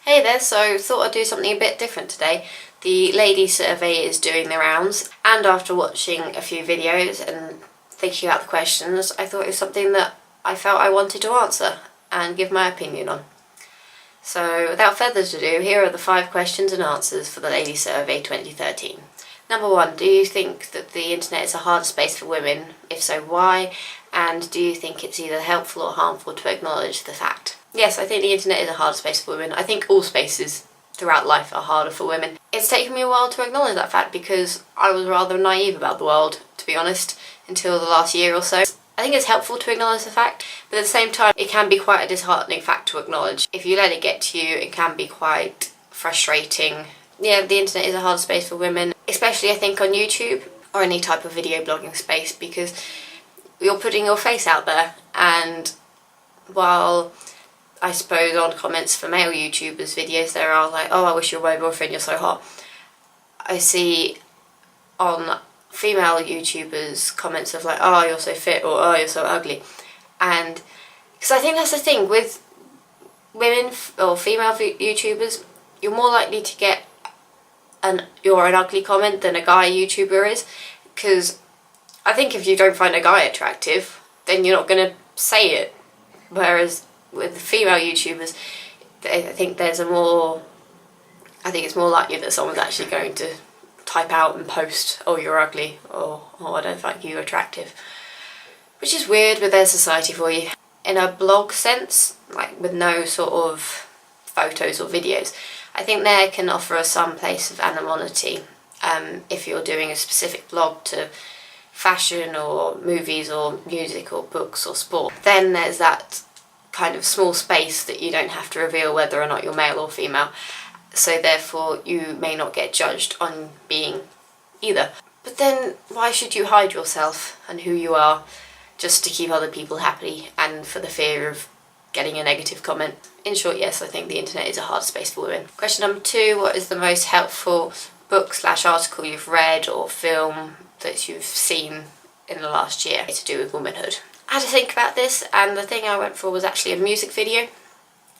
Hey there, so thought I'd do something a bit different today. The lady survey is doing the rounds, and after watching a few videos and thinking about the questions, I thought it was something that I felt I wanted to answer and give my opinion on. So without further ado, here are the 5 questions and answers for the lady survey 2013. Number 1, do you think that the internet is a harder space for women? If so, why? And do you think it's either helpful or harmful to acknowledge the fact? Yes, I think the internet is a harder space for women. I think all spaces throughout life are harder for women. It's taken me a while to acknowledge that fact because I was rather naive about the world, to be honest, until the last year or so. I think it's helpful to acknowledge the fact, but at the same time it can be quite a disheartening fact to acknowledge. If you let it get to you, it can be quite frustrating. Yeah, the internet is a harder space for women, especially I think on YouTube or any type of video blogging space, because you're putting your face out there, and while I suppose on comments for male YouTubers videos there are like, oh, I wish you were my boyfriend, you're so hot, I see on female YouTubers comments of like, oh, you're so fit, or oh, you're so ugly. And because I think that's the thing with women or female YouTubers, you're more likely to get you're an ugly comment than a guy YouTuber is, because I think if you don't find a guy attractive, then you're not going to say it. Whereas with the female YouTubers, I think it's more likely that someone's actually going to type out and post, oh, you're ugly, or oh, I don't find you attractive. Which is weird, but there's society for you. In a blog sense, like with no sort of photos or videos, I think there can offer us some place of anonymity if you're doing a specific blog to fashion or movies or music or books or sport. Then there's that kind of small space that you don't have to reveal whether or not you're male or female, so therefore you may not get judged on being either. But then why should you hide yourself and who you are just to keep other people happy and for the fear of getting a negative comment? In short, yes, I think the internet is a hard space for women. Question number 2, what is the most helpful book/article you've read or film that you've seen in the last year to do with womanhood? I had to think about this, and the thing I went for was actually a music video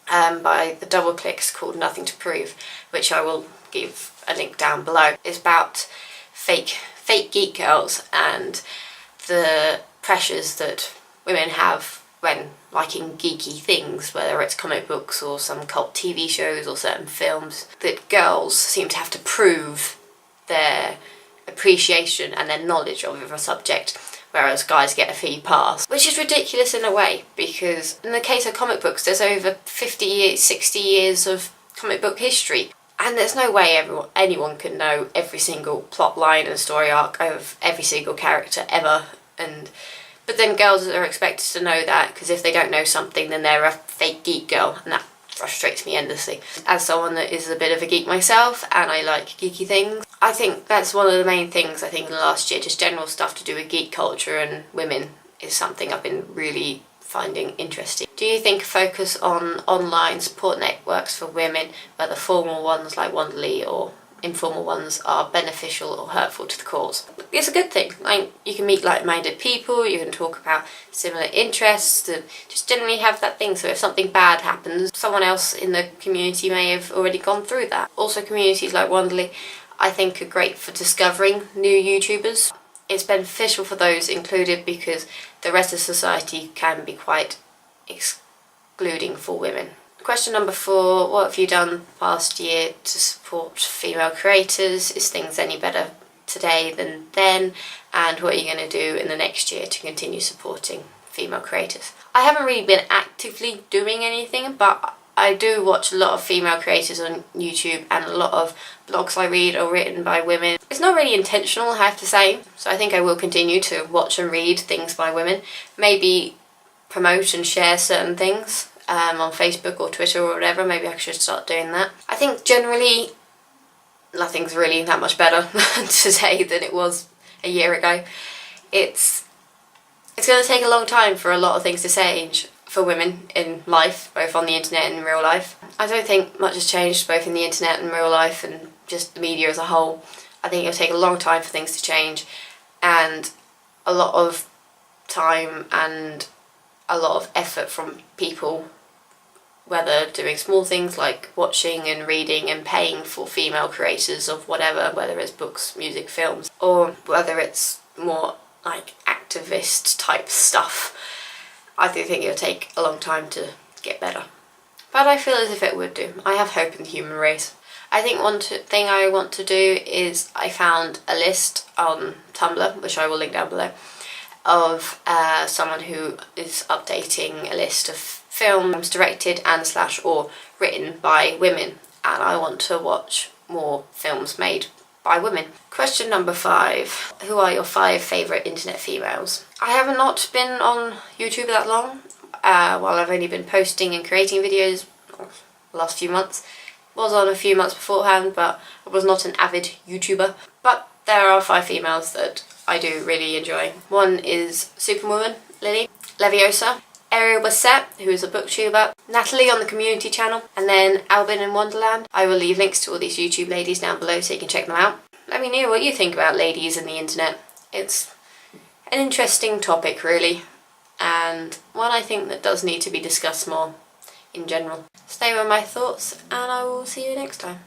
by the Double Clicks called Nothing to Prove, which I will give a link down below. It's about fake geek girls and the pressures that women have when liking geeky things, whether it's comic books or some cult TV shows or certain films, that girls seem to have to prove their appreciation and their knowledge of a subject, whereas guys get a free pass. Which is ridiculous in a way, because in the case of comic books, there's over 50 years, 60 years of comic book history, and there's no way anyone can know every single plot line and story arc of every single character ever. But then girls are expected to know that, because if they don't know something, then they're a fake geek girl, and that frustrates me endlessly. As someone that is a bit of a geek myself, and I like geeky things, I think that's one of the main things I think in the last year, just general stuff to do with geek culture and women is something I've been really finding interesting. Do you think a focus on online support networks for women, whether formal ones like Wonderly or informal ones, are beneficial or hurtful to the cause? It's a good thing. Like, you can meet like-minded people, you can talk about similar interests, and just generally have that thing, so if something bad happens, someone else in the community may have already gone through that. Also, communities like Wonderly I think are great for discovering new YouTubers. It's beneficial for those included because the rest of society can be quite excluding for women. Question number 4, what have you done past year to support female creators? Is things any better today than then? And what are you going to do in the next year to continue supporting female creators? I haven't really been actively doing anything, but I do watch a lot of female creators on YouTube, and a lot of blogs I read are written by women. It's not really intentional, I have to say, so I think I will continue to watch and read things by women. Maybe promote and share certain things on Facebook or Twitter or whatever. Maybe I should start doing that. I think generally nothing's really that much better today than it was a year ago. It's going to take a long time for a lot of things to change for women in life, both on the internet and in real life. I don't think much has changed both in the internet and real life and just the media as a whole. I think it'll take a long time for things to change, and a lot of time and a lot of effort from people whether doing small things like watching and reading and paying for female creators of whatever, whether it's books, music, films, or whether it's more like activist type stuff. I do think it'll take a long time to get better. But I feel as if it would do. I have hope in the human race. I think one thing I want to do is I found a list on Tumblr, which I will link down below, of someone who is updating a list of films directed and / or written by women, and I want to watch more films made by women. Question number 5. Who are your 5 favourite internet females? I have not been on YouTube that long. While I've only been posting and creating videos the last few months. Was on a few months beforehand, but I was not an avid YouTuber. But there are 5 females that I do really enjoy. One is Superwoman, Lily, Leviosa, Ariel Bassett, who is a booktuber, Natalie on the community channel, and then Albin in Wonderland. I will leave links to all these YouTube ladies down below so you can check them out. Let me know what you think about ladies and the internet. It's an interesting topic really, and one I think that does need to be discussed more in general. So they were my thoughts, and I will see you next time.